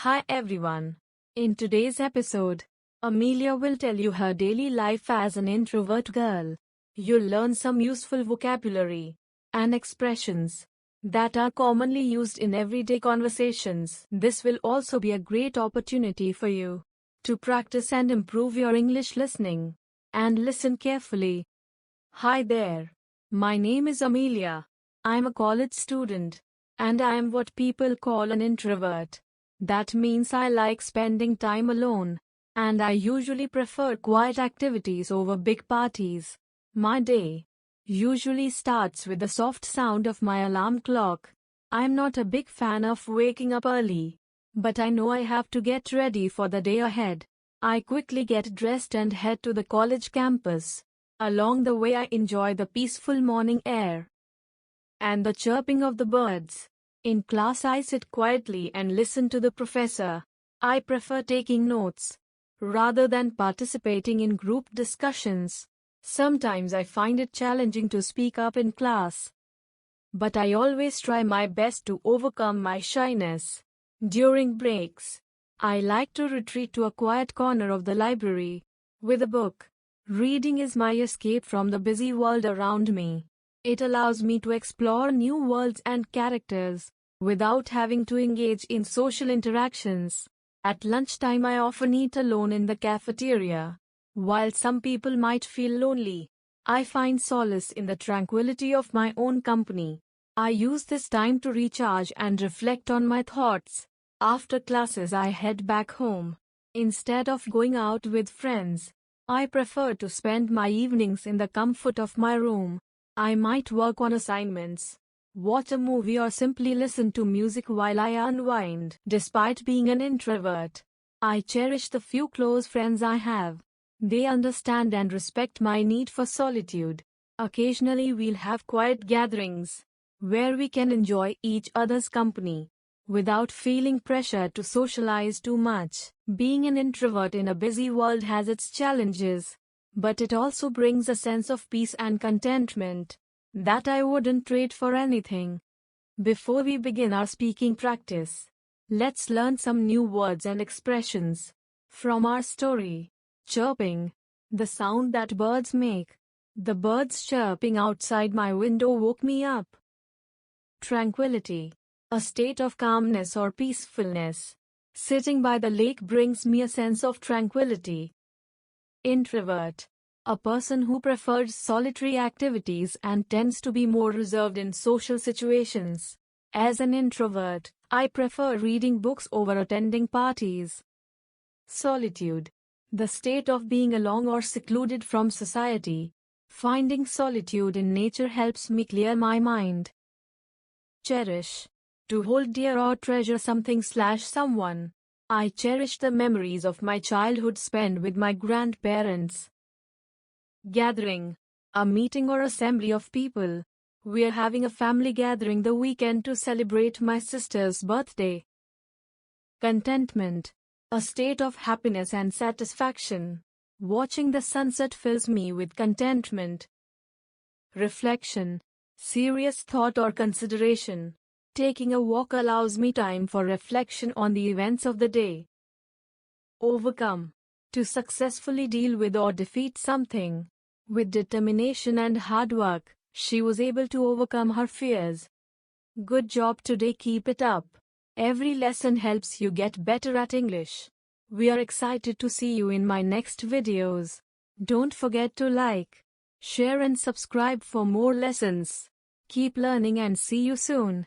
Hi everyone. In today's episode, Amelia will tell you her daily life as an introvert girl. You'll learn some useful vocabulary and expressions that are commonly used in everyday conversations. This will also be a great opportunity for you to practice and improve your English listening. And listen carefully. Hi there. My name is Amelia. I'm a college student, and I am what people call an introvert. That means I like spending time alone, and I usually prefer quiet activities over big parties. My day usually starts with the soft sound of my alarm clock. I'm not a big fan of waking up early, but I know I have to get ready for the day ahead. I quickly get dressed and head to the college campus. Along the way, I enjoy the peaceful morning air and the chirping of the birds. In class, I sit quietly and listen to the professor. I prefer taking notes rather than participating in group discussions. Sometimes I find it challenging to speak up in class, but I always try my best to overcome my shyness. During breaks, I like to retreat to a quiet corner of the library with a book. Reading is my escape from the busy world around me. It allows me to explore new worlds and characters without having to engage in social interactions. At lunchtime, I often eat alone in the cafeteria. While some people might feel lonely, I find solace in the tranquility of my own company. I use this time to recharge and reflect on my thoughts. After classes, I head back home. Instead of going out with friends, I prefer to spend my evenings in the comfort of my room. I might work on assignments, watch a movie, or simply listen to music while I unwind. Despite being an introvert, I cherish the few close friends I have. They understand and respect my need for solitude. Occasionally, we'll have quiet gatherings where we can enjoy each other's company without feeling pressure to socialize too much. Being an introvert in a busy world has its challenges, but it also brings a sense of peace and contentment that I wouldn't trade for anything. Before we begin our speaking practice, let's learn some new words and expressions from our story. Chirping, the sound that birds make. The birds chirping outside my window woke me up. Tranquility, a state of calmness or peacefulness. Sitting by the lake brings me a sense of tranquility. Introvert, a person who prefers solitary activities and tends to be more reserved in social situations. As an introvert, I prefer reading books over attending parties. Solitude, the state of being alone or secluded from society. Finding solitude in nature helps me clear my mind. Cherish, to hold dear or treasure something/someone. I cherish the memories of my childhood spent with my grandparents. Gathering, a meeting or assembly of people. We're having a family gathering the weekend to celebrate my sister's birthday. Contentment, a state of happiness and satisfaction. Watching the sunset fills me with contentment. Reflection, serious thought or consideration. Taking a walk allows me time for reflection on the events of the day. Overcome, to successfully deal with or defeat something. With determination and hard work, she was able to overcome her fears. Good job today, keep it up. Every lesson helps you get better at English. We are excited to see you in my next videos. Don't forget to like, share and subscribe for more lessons. Keep learning and see you soon.